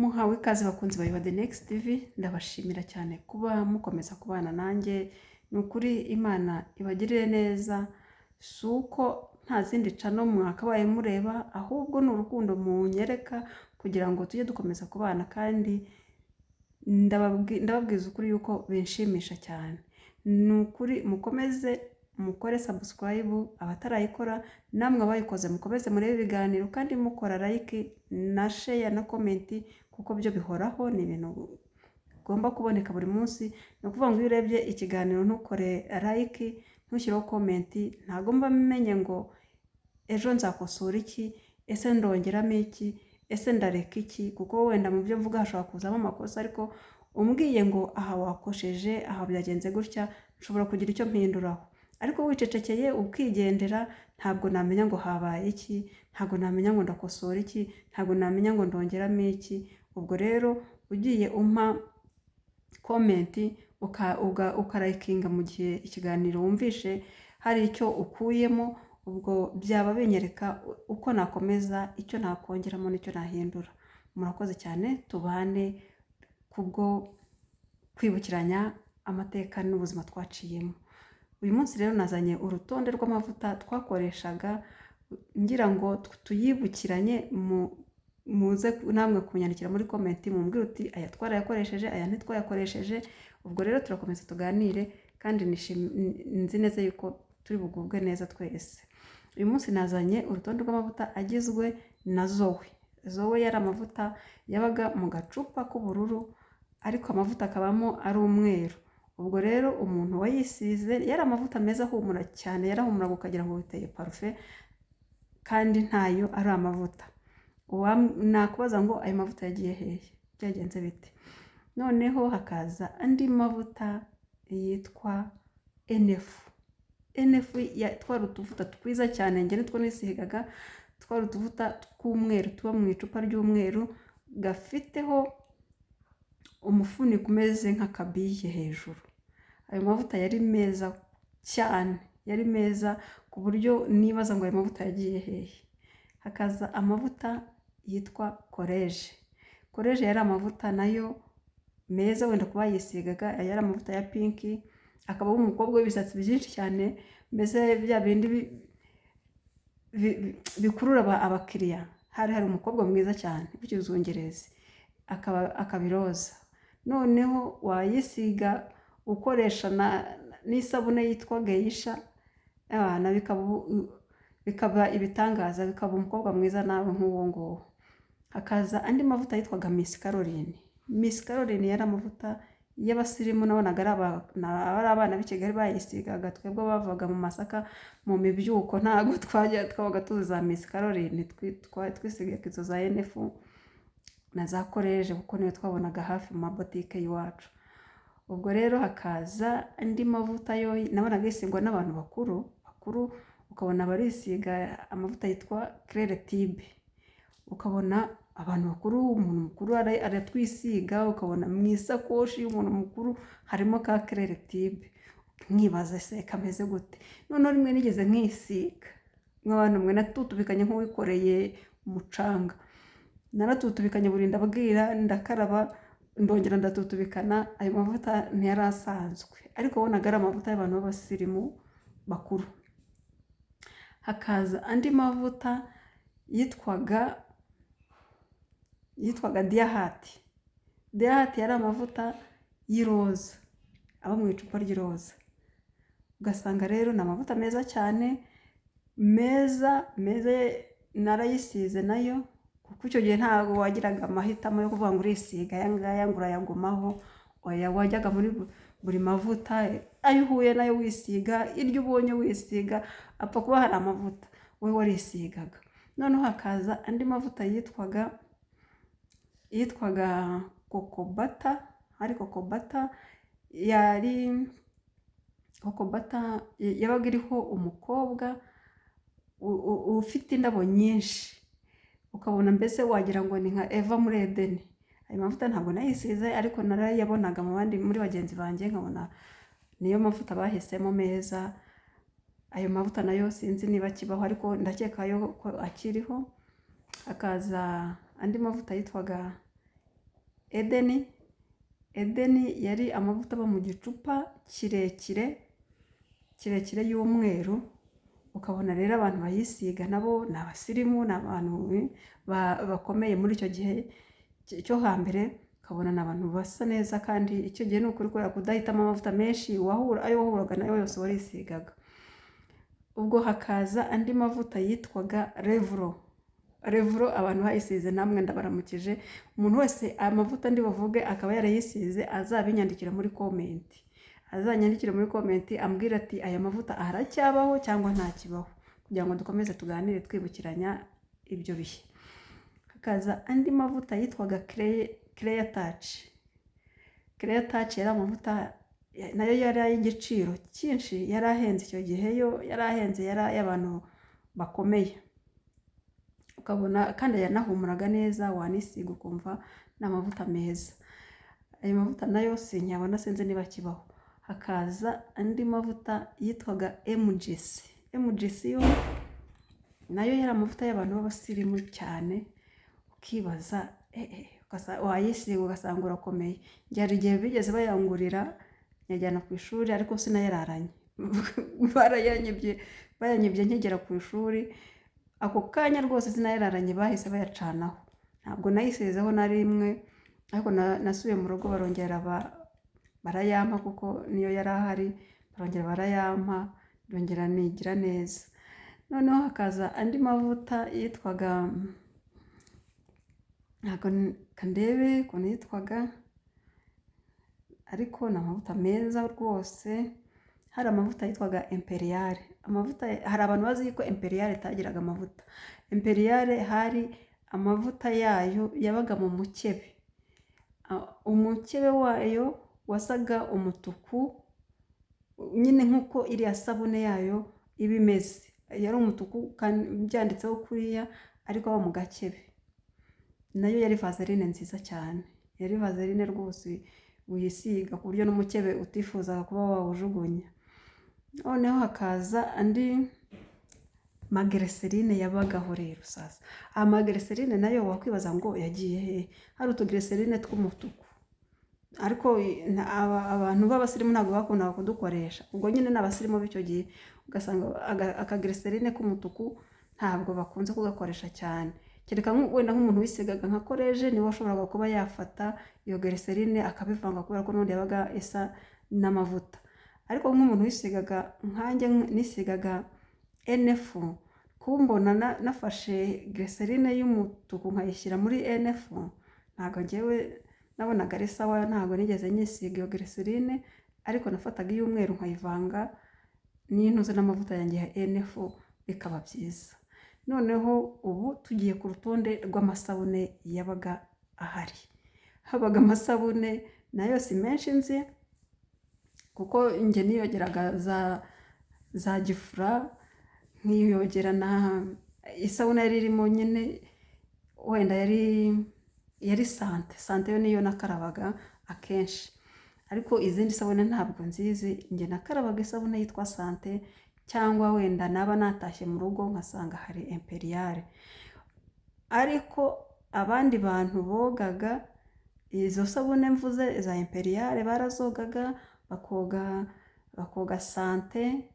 Muhawe ikaze bakunzi ba The Next TV, ndabashimira cyane kuba mukomeza kubana nanjye. Ni ukuri Imana ibagirire neza, si uko nta zindi cano mwakabaye mureba, ahubwo ni urukundo munyereka kugira ngo tujye dukomeza kubana, kandi ndababwiza ukuri yuko binshimisha cyane. Ni ukuri mukomeze mukore subscribe, abatarayikora namwe abayikoze mukomeze murebe ibiganiro, kandi mukora like na share na comment, kuko byo bihoraho, ni ibintu ugomba kuboneka buri munsi. Ni ukuvuga ngo iyo urebye ikiganiro ntukore like ntushyireho comment, ntabwo mba menye ngo ejo nzakosora iki, ese ndongeramo iki, ese ndareka iki, kuko wenda mu byo mvuga hashobora kuzamo amakosa, ariko umbwiye ngo aha wakosheje, aha byagenze gutya, nshobora kugira icyo mpinduraho. Ariko wicecekeye ukigendera, ntabwo namenya ngo habaye iki, ntabwo namenya ngo ndakosora iki, ntabwo namenya ngo ndongeramo iki. Ubwo rero ugiye umpa comment ukarayikinga mu gihe ikiganiro wumvishe hari icyo ukuyemo, ubwo byaba binyereka uko nakomeza, icyo nakongeramo n'icyo nahindura. Murakoze cyane, tubane kubwo kwibukiranya amateka n'ubuzima twaciyemo. Uyu munsi rero nazanye urutonde rw'amavuta twakoreshaga, ngira ngo tuyibukiranye, muze namwe kunyandikira muri comment mumbwire uti aya twarayakoresheje, aya ntitwayakoresheje. Ubwo rero turakomeza tuganire, kandi nzi neza yuko turi bugubwe neza twese. Uyu munsi nazanye urutonde rw'amavuta agizwe na Zoe. Zoe yari amavuta yabaga mu gacupa k'ubururu, ariko amavuta akabamo ari umweru. Ubwo rero umuntu wayisize yari amavuta meza, ahumura cyane, yarahumuraga ukagira ngo biteye parufe, kandi ntayo ari amavuta. Nakubaza ngo ayo mavuta yagiye hehe, byagenze bite? Noneho hakaza andi mavuta yitwa NF. NF twari utuvuta twiza cyane, njye nitwo nisigaga. Twari utuvuta tw'umweru tuba mu icupa ry'umweru, gafiteho umufuniko umeze nk'akabiye hejuru. Ayo mavuta yari meza cyane, yari meza ku buryo nibaza ngo ayo mavuta yagiye hehe. Hakaza amavuta yitwa Courage. Courage yari amavuta nayo meza, wenda kuba yisigaga, yari amavuta ya pinki, akabaho umukobwa w'ibisatsi byinshi cyane, mbese bya bindi bikurura abakiriya. Hari umukobwa mwiza cyane w'ikizungerezi, akabiroza. Noneho wayisiga ukoresha n'isabune yitwa Geisha, bikaba ibitangaza, bikaba umukobwa mwiza nawe nk'uwo nguwo. Hakaza andi mavuta yitwaga Miss Caroline. Miss Caroline yari amavuta y'abasirimu, nabonaga ari abana b'i Kigali bayisigaga. Twebwe bavaga mu Masaka mu mibyuko, ntabwo twabaga tuzi za Miss Caroline, twisigaga izo za NF na za Courage, kuko niyo twabonaga hafi mu mabotike y'iwacu. Ubwo rero hakaza andi mavuta yo nabonaga yisigwa n'abantu bakuru, ukabona barisiga amavuta yitwa Claire Tibe. Ukabona abantu bakuru, umuntu mukuru aratwisiga, ukabona mu isakoshi y'umuntu mukuru harimo ka Claire Tibe. Nkibaza se kameze gute? Noneho rimwe nigeze nkisiga nk'abantu mwe, natutubikanye nk'uwikoreye umucanga. Naratutubikanye burinda bwira, ndakaraba ndongera ndatutubikana. Ayo mavuta ntiyari asanzwe, ariko wabonaga ari amavuta y'abantu b'abasirimu bakuru. Hakaza andi mavuta yitwaga Diahati. Diahati yari amavuta y'iroza, aba mu icupa ry'iroza. Ugasanga rero ni amavuta meza cyane, meza narayisize nayo, kuko icyo gihe ntabwo wagiraga amahitamo yo kuvuga ngo urisiga aya ngaya ngo urayagumaho. Oya, wajyaga muri buri mavuta, ayo uhuye nayo wisiga, iryo ubonye wisiga, apfa kuba hari amavuta wowe warisigaga. Noneho hakaza andi mavuta yitwaga Kokobata. Hari Kokobata, Kokobata yabaga iriho umukobwa ufite indabo nyinshi, ukabona mbese wagira ngo ni nka Eva muri Edeni. Ayo mavuta ntabwo nayisize, ariko narayabonaga muri bagenzi banjye, nkabona niyo mavuta bahisemo meza. Ayo mavuta nayo sinzi niba kibaho, ariko ndakeka ko akiriho. Hakaza andi mavuta yitwaga Edeni yari amavuta aba mu gicupa kirekire y'umweru, ukabona rero abantu bayisiga nabo ni abasirimu, ni abantu bakomeye muri icyo gihe cyo hambere, ukabona ni abantu basa neza, kandi icyo gihe ni ukuri kubera kudahitamo amavuta menshi, ayo wahuraga nayo yose warisigaga. Ubwo hakaza andi mavuta yitwaga Revro, abantu bayisize namwe ndabaramukije. Umuntu wese aya mavuta ndi buvuge akaba yarayisize azabinyandikira muri komenti, azanyandikire muri komenti ambwira ati aya mavuta aracyabaho cyangwa ntakibaho, kugira ngo dukomeze tuganire twibukiranya ibyo bihe. Hakaza andi mavuta yitwaga Clear Touch yari amavuta nayo yari ay'igiciro cyinshi, yari ahenze icyo gihe, yo yari ahenze, yari ay'abantu bakomeye, ukabona kandi yanahumuraga neza, wanisiga ukumva ni amavuta meza. Ayo mavuta nayo sinyabona, sinzi niba kibaho. Hakaza andi mavuta yitwaga MGC yo nayo yari amavuta y'abantu b'abasirimu cyane, ukibaza wayisiga ugasanga urakomeye. Byari igihe bigeze bayangurira nyajyana ku ishuri, ariko sinayararanye bayanyibye nkigera ku ishuri, ako kanya rwose sinayararanye, bahise bayacanaho, ntabwo nayisizeho na rimwe. Ariko nasubiye mu rugo barongera barayampa, kuko niyo yari ahari, barongera barayampa, ndongera nigira neza. Noneho hakaza andi mavuta yitwaga, ntabwo kandebe ukuntu yitwaga, ariko ni amavuta meza rwose. Hari amavuta yitwaga Imperial. Hari abantu bazi ko Imperial itagiraga amavuta. Imperial hari amavuta yayo yabaga mu mukebe, umukebe wayo wasaga umutuku nyine nk'uko iriya sabune yayo iba imeze, yari umutuku byanditseho kuriya, ariko aba mu gakebe. Nayo yari vaseline nziza cyane, yari vaseline rwose uyisiga ku buryo n'umukebe utifuzaga kuba wawujugunya. Noneho hakaza andi maglycerine yabagaho rero. Sasa amaglycerine nayo wakwibaza ngo yagiye he? Hari utuglycerine tw'umutuku, ariko abantu b'abasirimu ntabwo bakundaga kudukoresha. Ubwo nyine n'abasirimu b'icyo gihe ugasanga akaglycerine k'umutuku ntabwo bakunze kugakoresha cyane, kereka wenda nk'umuntu wisigaga nka koleje niwe washoboraga kuba yafata iyo glycerine akabivanga, kubera ko n'undi yabaga isa n'amavuta. Ariko nk'umuntu wisigaga nkanjye nisigaga NF, kumbona nafashe glycerine y'umutuku nkayishyira muri NF, ntabwo njyewe nabonaga ari sawa, ntabwo nigeze nyisiga iyo glycerine. Ariko nafataga iy'umweru nkayivanga n'intuze n'amavuta yanjye ya NF, bikaba byiza. Noneho ubu tugiye ku rutonde rw'amasabune yabaga ahari. Habaga amasabune nayo si menshi nzi, kuko njye niyogeraga za gifura, nkiyogera na isabune yari irimo nyine, wenda yari sante yo niyo nakarabaga akenshi. Ariko izindi sabune ntabwo nzizi, njye nakarabaga isabune yitwa sante, cyangwa wenda naba natashye mu rugo nkasanga hari Imperial. Ariko abandi bantu bogaga izo sabune mvuze za Imperial barazogaga, bakoga sante,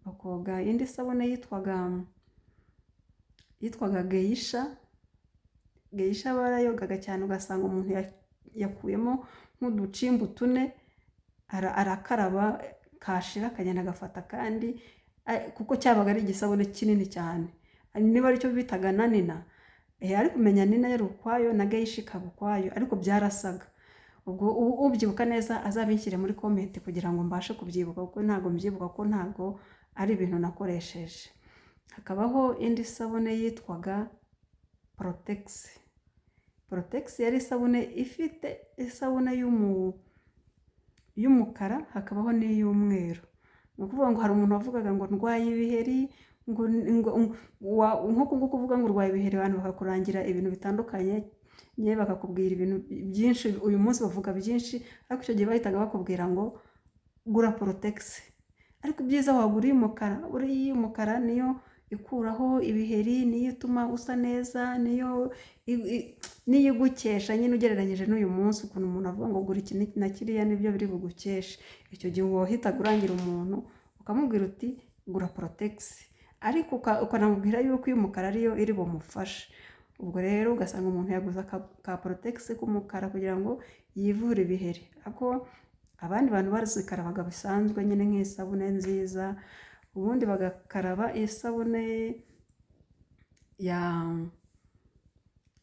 bakoga indi sabune yitwaga Geisha barayogaga cyane, ugasanga umuntu yakuyemo nk'uducimbu tune, arakaraba, kashira akagenda agafata kandi, kuko cyabaga ari igisabune kinini cyane. Niba aricyo bitaga na Nina, ariko umenya Nina yari ukwayo na Geisha ikaba ukwayo, ariko byarasaga. Ubwo ubyibuka neza azabinshyire muri komenti kugira ngo mbashe kubyibuka, kuko ntabwo mbyibuka, ko ntabwo ari ibintu nakoresheje. Hakabaho indi sabune yitwaga Protex yari isabune ifite isabune y'umukara, hakabaho n'iy'umweru. Ni ukuvuga ngo hari umuntu wavugaga ngo ndwaye ibiheri, nko kuvuga ngo urwaye ibiheri, abantu bakakurangira ibintu bitandukanye, nyewe bakakubwira ibintu byinshi. Uyu munsi bavuga byinshi, ariko icyo gihe bahitaga bakubwira ngo gura Protex. Ariko ibyiza wagura iy'umukara, buriya iy'umukara niyo ikuraho ibiheri, niyo ituma usa neza, niyo niyo igukesha nyine ugereranyije n'uyu munsi ukuntu umuntu avuga ngo gura iki na kiriya nibyo biri bugukeshe, icyo gihe uba wahitaga urangira umuntu ukamubwira uti gura Protex, ariko ukanamubwira yuko iy'umukara ariyo iri bumufashe. Ubwo rero ugasanga umuntu yaguze ka Protex k'umukara kugira ngo yivure ibiheri, ariko abandi bantu barazikarabaga bisanzwe nyine nk'isabune nziza, ubundi bagakaraba isabune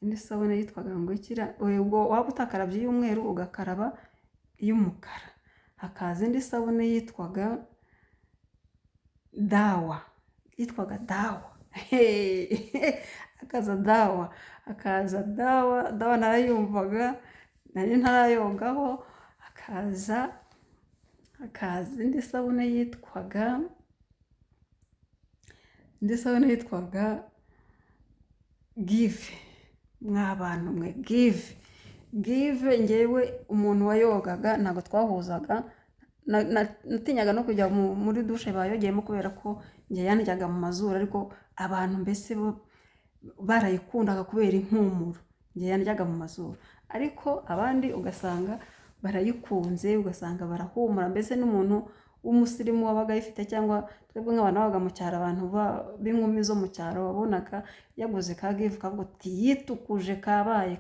indi sabune yitwaga ngo ikira, ubwo waba utakarabye iy'umweru ugakaraba iy'umukara, hakaza indi sabune yitwaga dawa hakaza dawa narayumvaga nari ntarayogaho, hakaza indi sabune yitwaga Give. Mwabantu mwe Give ngewe umuntu wayogaga ntabwo twahuzaga, natinyaga no kujya muri dushe bayogeyemo kubera ko njye yandyaga mu mazuru, ariko abantu mbese bo barayikundaga kubera impumuro, njye yandyaga mu mazuru, ariko abandi ugasanga barayikunze, ugasanga barahumura, mbese n'umuntu w'umusirimu wabaga ayifite, cyangwa twebwe nk'abantu babaga mu cyaro, abantu b'inkumi zo mu cyaro wabonaga yaguze ka Give kavuga uti yitukuje kabaye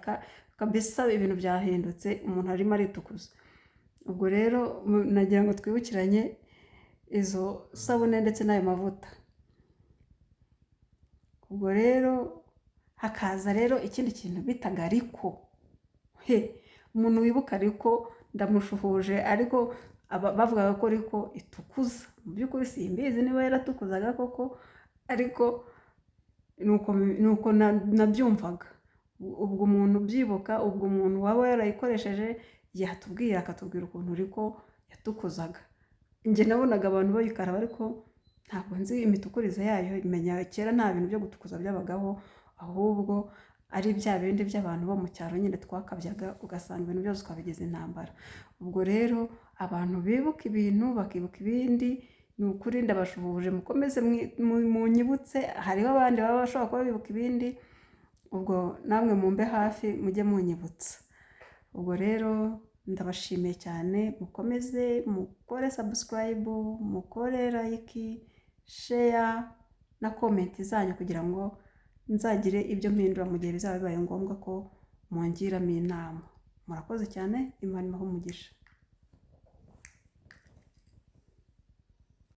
kabisa ibintu byahindutse, umuntu arimo aritukuza. Ubwo rero nagira ngo twibukiranye izo sabune ndetse n'ayo mavuta. Ubwo rero hakaza rero ikindi kintu bitaga Riko. Umuntu wibuka Riko ndamushuhuje, ariko bavugaga ko Riko itukuza, mu by'ukuri simbizi niba yaratukuzaga koko, ariko nuko nabyumvaga. Ubwo umuntu ubyibuka, ubwo umuntu waba yarayikoresheje yatubwira, akatubwira ukuntu Riko yatukuzaga. Njye nabonaga abantu bayikaraba, ariko ntabwo nzi imitukurize yayo, imenya kera nta bintu byo gutukuza byabagaho, ahubwo ari bya bindi by'abantu bo mu cyaro nyine twakabyaga, ugasanga ibintu byose ukabigize intambara. Ubwo rero abantu bibuka ibintu bakibuka ibindi, ni ukuri ndabashuhuje, mukomeze munyibutse, hariho abandi baba bashobora kuba bibuka ibindi, ubwo namwe mumbe hafi mujye munyibutsa. Ubwo rero ndabashimiye cyane, mukomeze mukore subscribe, mukore like, share na comment zanyu kugira ngo nzagire ibyo mpindura mu gihe bizaba bibaye ngombwa ko mungiramo inama. Murakoze cyane, Imana ibahe umugisha.